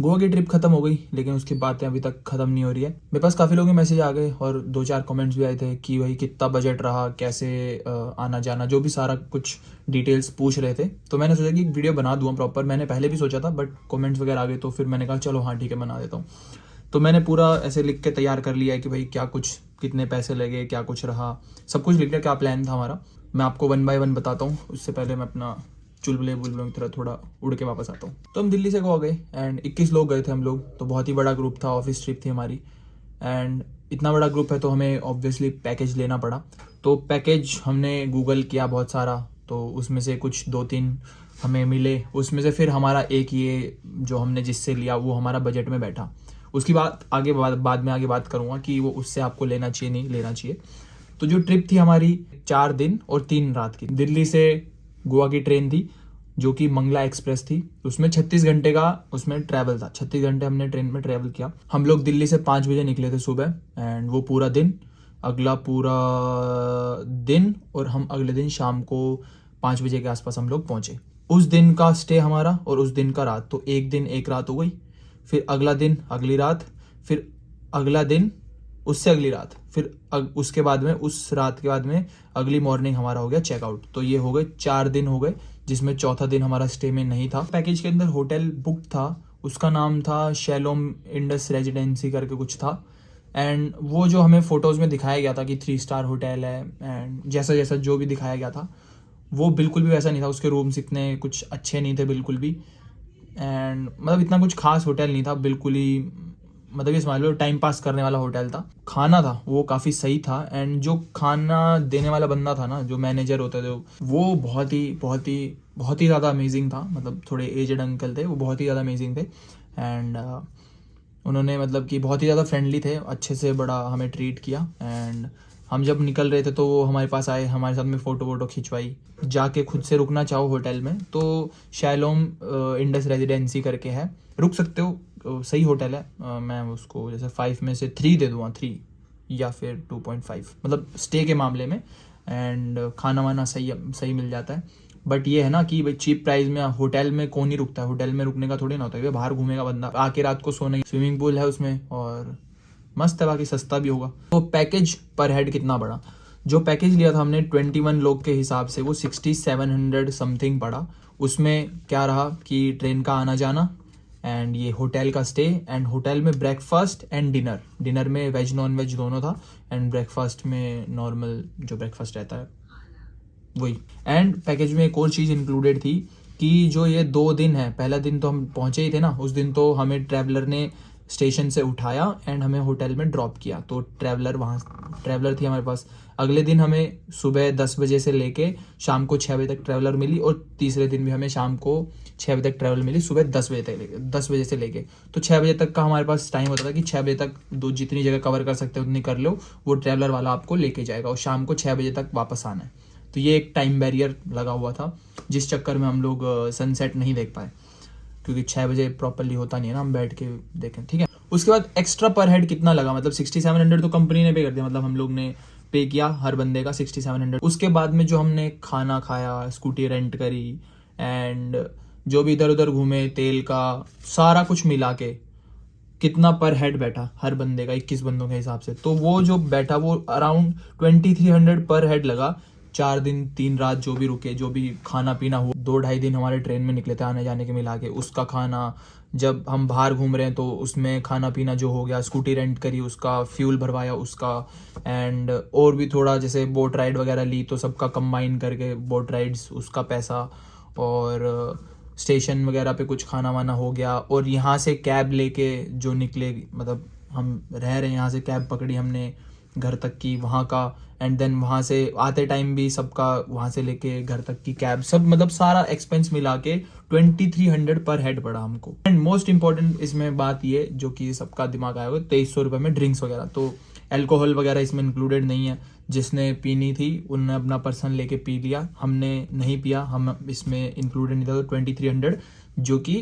गोवा की ट्रिप खत्म हो गई, लेकिन उसकी बातें अभी तक खत्म नहीं हो रही है। मेरे पास काफ़ी लोगों के मैसेज आ गए और 2-4 कमेंट्स भी आए थे कि भाई कितना बजट रहा, कैसे आना जाना, जो भी सारा कुछ डिटेल्स पूछ रहे थे। तो मैंने सोचा कि एक वीडियो बना दूँ प्रॉपर। मैंने पहले भी सोचा था, बट कमेंट्स वगैरह आ गए तो फिर मैंने कहा चलो हाँ ठीक है, बना देता हूँ। तो मैंने पूरा ऐसे लिख के तैयार कर लिया है कि भाई क्या कुछ, कितने पैसे लगे, क्या कुछ रहा, सब कुछ लिख लिया, क्या प्लान था हमारा। मैं आपको 1 बाय 1 बताता हूँ। उससे पहले मैं अपना चुलबुले बुलबुलों की तरह थोड़ा उड़ के वापस आता हूँ। तो हम दिल्ली से गोवा गए एंड 21 लोग गए थे हम लोग। तो बहुत ही बड़ा ग्रुप था, ऑफिस ट्रिप थी हमारी। एंड इतना बड़ा ग्रुप है तो हमें ऑब्वियसली पैकेज लेना पड़ा। तो पैकेज हमने गूगल किया बहुत सारा, तो उसमें से कुछ 2-3 हमें मिले। उसमें से फिर हमारा एक ये जो हमने जिससे लिया वो हमारा बजट में बैठा। उसकी बात आगे बाद में आगे बात करूँगा कि वो उससे आपको लेना चाहिए नहीं लेना चाहिए। तो जो ट्रिप थी हमारी 4 दिन और 3 रात की, दिल्ली से गोवा की ट्रेन थी जो कि मंगला एक्सप्रेस थी। उसमें 36 घंटे का उसमें ट्रैवल था। 36 घंटे हमने ट्रेन में ट्रैवल किया। हम लोग दिल्ली से 5 बजे निकले थे सुबह एंड वो पूरा दिन, अगला पूरा दिन, और हम अगले दिन शाम को 5 बजे के आसपास हम लोग पहुंचे। उस दिन का स्टे हमारा और उस दिन का रात, तो एक दिन एक रात हो गई। फिर अगला दिन अगली रात, फिर अगला दिन उससे अगली रात, फिर उसके बाद में उस रात के बाद में अगली मॉर्निंग हमारा हो गया चेकआउट। तो ये हो गए 4 दिन हो गए, जिसमें चौथा दिन हमारा स्टे में नहीं था। पैकेज के अंदर होटल बुक था, उसका नाम था शैलोम इंडस रेजिडेंसी करके कुछ था। एंड वो जो हमें फोटोज़ में दिखाया गया था कि 3 स्टार होटल है, एंड जैसा जैसा जो भी दिखाया गया था वो बिल्कुल भी वैसा नहीं था। उसके रूम्स इतने कुछ अच्छे नहीं थे बिल्कुल भी। एंड मतलब इतना कुछ खास होटल नहीं था बिल्कुल ही। मतलब ये समझ लो टाइम पास करने वाला होटल था। खाना था वो काफ़ी सही था। एंड जो खाना देने वाला बंदा था ना, जो मैनेजर होते थे, वो बहुत ही ज़्यादा अमेजिंग था। मतलब थोड़े एजड अंकल थे, वो बहुत ही ज़्यादा अमेजिंग थे। एंड उन्होंने मतलब कि बहुत ही ज़्यादा फ्रेंडली थे, अच्छे से बड़ा हमें ट्रीट किया। एंड हम जब निकल रहे थे तो वो हमारे पास आए, हमारे साथ में फ़ोटो वोटो खिंचवाई। जाके खुद से रुकना चाहो होटल में तो शैलोम इंडस रेजिडेंसी करके है, रुक सकते हो। सही होटल है। मैं उसको जैसे 5 में से 3 दे दूँगा, 3 या फिर 2.5, मतलब स्टे के मामले में। एंड खाना वाना सही सही मिल जाता है। बट ये है ना कि भाई चीप प्राइस में होटल में कौन ही रुकता है। होटल में रुकने का थोड़ी ना होता है, बाहर घूमेगा बंदा, आके रात को सोने, स्विमिंग पूल है उसमें और मस्त है, बाकी सस्ता भी होगा। तो पैकेज पर हेड कितना पड़ा? जो पैकेज लिया था हमने 21 लोग के हिसाब से, वो 6700 समथिंग पड़ा। उसमें क्या रहा कि ट्रेन का आना जाना एंड ये होटल का स्टे, एंड होटल में ब्रेकफास्ट एंड डिनर में वेज नॉन वेज दोनों था, एंड ब्रेकफास्ट में नॉर्मल जो ब्रेकफास्ट रहता है वही। एंड पैकेज में एक और चीज़ इंक्लूडेड थी कि जो ये 2 दिन है, पहला दिन तो हम पहुंचे ही थे ना, उस दिन तो हमें ट्रैवलर ने स्टेशन से उठाया एंड हमें होटल में ड्रॉप किया। तो ट्रैवलर थी हमारे पास। अगले दिन हमें सुबह 10 बजे से लेके शाम को 6 बजे तक ट्रैवलर मिली, और तीसरे दिन भी हमें शाम को 6 बजे तक ट्रैवलर मिली, सुबह 10 बजे से लेके। तो 6 बजे तक का हमारे पास टाइम होता था कि 6 बजे तक दो जितनी जगह कवर कर सकते हो उतनी कर लो, वो ट्रैवलर वाला आपको लेके जाएगा, और शाम को 6 बजे तक वापस आना है। तो ये एक टाइम बैरियर लगा हुआ था, जिस चक्कर में हम लोग सनसेट नहीं देख पाए, क्योंकि 6 बजे प्रॉपरली होता नहीं है ना हम बैठ के देखें, ठीक है। उसके बाद एक्स्ट्रा पर हेड कितना लगा, मतलब 6700 तो कंपनी ने पे कर दिया, मतलब हम लोग ने पे किया हर बंदे का 6700। उसके बाद में जो हमने खाना खाया, स्कूटी रेंट करी, एंड जो भी इधर उधर घूमे, तेल का सारा कुछ मिला के कितना पर हेड बैठा हर बंदे का 21 बंदों के हिसाब से, तो वो जो बैठा वो अराउंड 2300 पर हेड लगा। 4 दिन 3 रात जो भी रुके, जो भी खाना पीना हुआ, 2-2.5 दिन हमारे ट्रेन में निकले थे आने जाने के मिला के, उसका खाना, जब हम बाहर घूम रहे हैं तो उसमें खाना पीना जो हो गया, स्कूटी रेंट करी उसका, फ्यूल भरवाया उसका, एंड और भी थोड़ा जैसे बोट राइड वगैरह ली तो सबका कंबाइन करके बोट राइड्स उसका पैसा, और स्टेशन वगैरह पे कुछ खाना वाना हो गया। और यहाँ से कैब लेके जो निकले, मतलब हम रह रहे हैं यहाँ से कैब पकड़ी हमने घर तक की, वहाँ का, एंड देन वहाँ से आते टाइम भी सबका वहाँ से लेके घर तक की कैब, सब मतलब सारा एक्सपेंस मिला के 2300 पर हेड पड़ा हमको। एंड मोस्ट इंपॉर्टेंट इसमें बात ये जो कि सबका दिमाग आया हुआ, 2300 रुपये में ड्रिंक्स वगैरह, तो अल्कोहल वगैरह इसमें इंक्लूडेड नहीं है। जिसने पीनी थी उनने अपना पर्सन लेके पी लिया, हमने नहीं पिया, हम इसमें इंक्लूडेड नहीं था। तो 2300 जो कि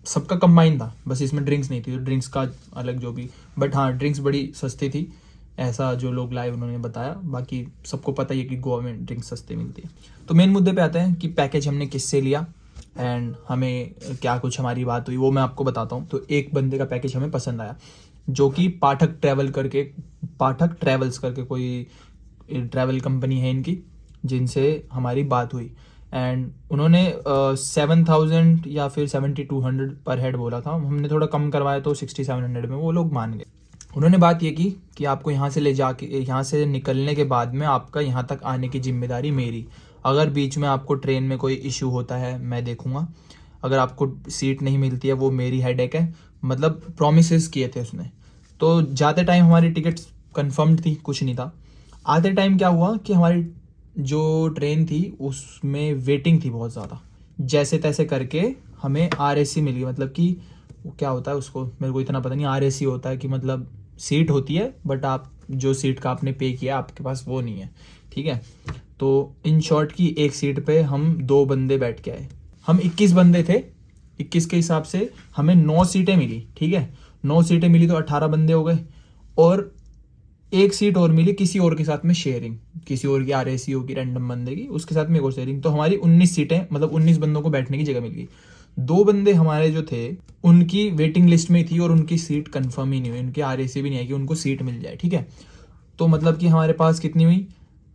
सबका कंबाइन था, बस इसमें ड्रिंक्स नहीं थी, तो ड्रिंक्स का अलग जो भी। बट हाँ, ड्रिंक्स बड़ी सस्ती थी, ऐसा जो लोग लाए उन्होंने बताया। बाकी सबको पता ही है कि गोवा में ड्रिंक्स सस्ती मिलती है। तो मेन मुद्दे पे आते हैं कि पैकेज हमने किससे लिया। एंड हमें क्या कुछ हमारी बात हुई वो मैं आपको बताता हूँ। तो एक बंदे का पैकेज हमें पसंद आया, जो कि पाठक ट्रैवल्स करके कोई ट्रैवल कंपनी है इनकी, जिनसे हमारी बात हुई। एंड उन्होंने 7,000 या फिर 7,200 पर हेड बोला था। हमने थोड़ा कम करवाया तो 6,700 में वो लोग मान गए। उन्होंने बात ये की कि आपको यहाँ से ले जाके, यहाँ से निकलने के बाद में आपका यहाँ तक आने की जिम्मेदारी मेरी। अगर बीच में आपको ट्रेन में कोई इशू होता है मैं देखूंगा, अगर आपको सीट नहीं मिलती है वो मेरी हेडेक है। मतलब प्रोमिस किए थे उसने। तो जाते टाइम हमारी टिकट्स कंफर्म्ड थी, कुछ नहीं था। आते टाइम क्या हुआ कि हमारी जो ट्रेन थी उसमें वेटिंग थी बहुत ज़्यादा। जैसे तैसे करके हमें RAC मिल गई। मतलब कि वो क्या होता है उसको मेरे को इतना पता नहीं। RAC होता है कि मतलब सीट होती है बट आप जो सीट का आपने पे किया आपके पास वो नहीं है, ठीक है। तो इन शॉर्ट की एक सीट पे हम 2 बंदे बैठ के आए। हम 21 बंदे थे, 21 के हिसाब से हमें 9 सीटें मिली, ठीक है। 9 सीटें मिली तो 18 बंदे हो गए, और एक सीट और मिली किसी और के साथ में शेयरिंग, किसी और की RAC होगी रैंडम बंदे की, उसके साथ में एक और शेयरिंग। तो हमारी 19 सीटें, मतलब 19 बंदों को बैठने की जगह मिल गई। 2 बंदे हमारे जो थे उनकी वेटिंग लिस्ट में थी और उनकी सीट कंफर्म ही नहीं हुई, उनकी RAC भी नहीं आई कि उनको सीट मिल जाए, ठीक है। तो मतलब कि हमारे पास कितनी हुई,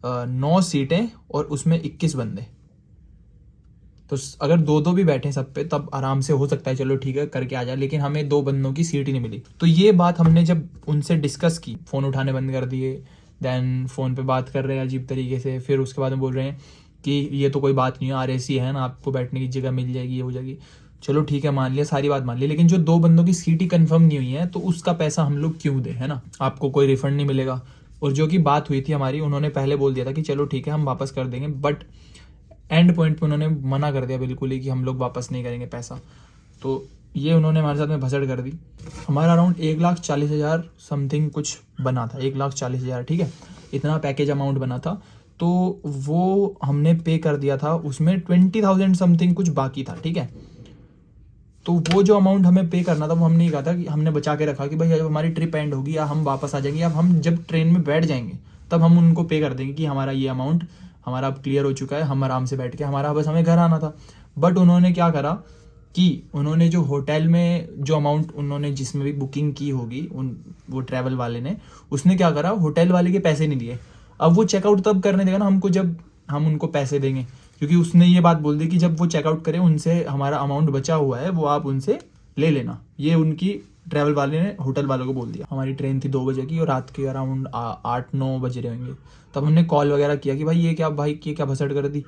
9 सीटें और उसमें 21 बंदे। तो अगर 2-2 भी बैठे सब पे तब आराम से हो सकता है, चलो ठीक है करके आ जाए, लेकिन हमें 2 बंदों की सीट ही नहीं मिली। तो ये बात हमने जब उनसे डिस्कस की, फ़ोन उठाने बंद कर दिए, देन फ़ोन पे बात कर रहे हैं अजीब तरीके से, फिर उसके बाद में बोल रहे हैं कि ये तो कोई बात नहीं है, RAC है ना, आपको बैठने की जगह मिल जाएगी, ये हो जाएगी। चलो ठीक है मान लिया, सारी बात मान ली, लेकिन जो 2 बंदों की सीट ही कंफर्म नहीं हुई है तो उसका पैसा हम लोग क्यों दें, है ना। आपको कोई रिफंड नहीं मिलेगा। और जो कि बात हुई थी हमारी, उन्होंने पहले बोल दिया था कि चलो ठीक है हम वापस कर देंगे, बट एंड पॉइंट पे उन्होंने मना कर दिया बिल्कुल ही कि हम लोग वापस नहीं करेंगे पैसा। तो ये उन्होंने हमारे साथ में भसड़ कर दी। हमारा अराउंड 1,40,000 समथिंग कुछ बना था, 1,40,000, ठीक है, इतना पैकेज अमाउंट बना था। तो वो हमने पे कर दिया था, उसमें 20,000 समथिंग कुछ बाकी था, ठीक है। तो वो जो अमाउंट हमें पे करना था वो हमने कहा था कि हमने बचा के रखा कि भाई जब हमारी ट्रिप एंड होगी या हम वापस आ जाएंगे या हम जब ट्रेन में बैठ जाएंगे तब हम उनको पे कर देंगे कि हमारा ये अमाउंट हमारा अब क्लियर हो चुका है, हम आराम से बैठ के हमारा बस हमें घर आना था। बट उन्होंने क्या करा कि उन्होंने जो होटल में जो अमाउंट उन्होंने जिसमें भी बुकिंग की होगी उन वो ट्रैवल वाले ने, उसने क्या करा, होटल वाले के पैसे नहीं दिए। अब वो चेकआउट तब करने देगा ना हमको जब हम उनको पैसे देंगे, क्योंकि उसने ये बात बोल दी कि जब वो चेकआउट करें उनसे हमारा अमाउंट बचा हुआ है वो आप उनसे ले लेना। ये उनकी ट्रैवल वाले ने होटल वालों को बोल दिया। हमारी ट्रेन थी 2 बजे की और रात के अराउंड 8-9 बज रहे होंगे। तब हमने कॉल वगैरह किया कि भाई ये क्या भसड़ कर दी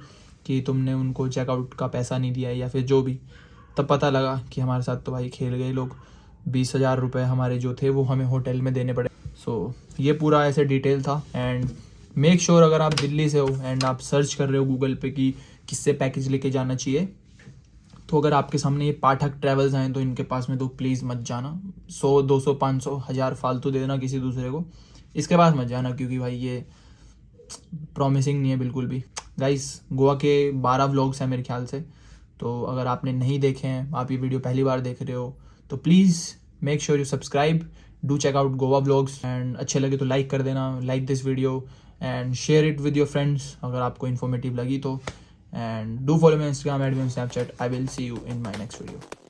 कि तुमने उनको चेकआउट का पैसा नहीं दिया है या फिर जो भी। तब पता लगा कि हमारे साथ तो भाई खेल गए लोग। 20,000 रुपये हमारे जो थे वो हमें होटल में देने पड़े। सो ये पूरा ऐसे डिटेल था। एंड मेक श्योर अगर आप दिल्ली से हो एंड आप सर्च कर रहे हो गूगल पे कि किससे पैकेज लेके जाना चाहिए, तो अगर आपके सामने ये पाठक ट्रैवल्स आए तो इनके पास में तो प्लीज़ मत जाना। 100, 200, 500, 1000 फालतू दे देना किसी दूसरे को, इसके पास मत जाना, क्योंकि भाई ये प्रॉमिसिंग नहीं है बिल्कुल भी। गाइस गोवा के 12 व्लॉग्स हैं मेरे ख्याल से, तो अगर आपने नहीं देखे हैं, आप ये वीडियो पहली बार देख रहे हो, तो please make sure you subscribe, do check out Goa vlogs. And अच्छे लगे तो लाइक कर देना, like this video and share it with your friends अगर आपको इन्फॉर्मेटिव लगी तो। And do follow me on Instagram, add me on Snapchat. I will see you in my next video.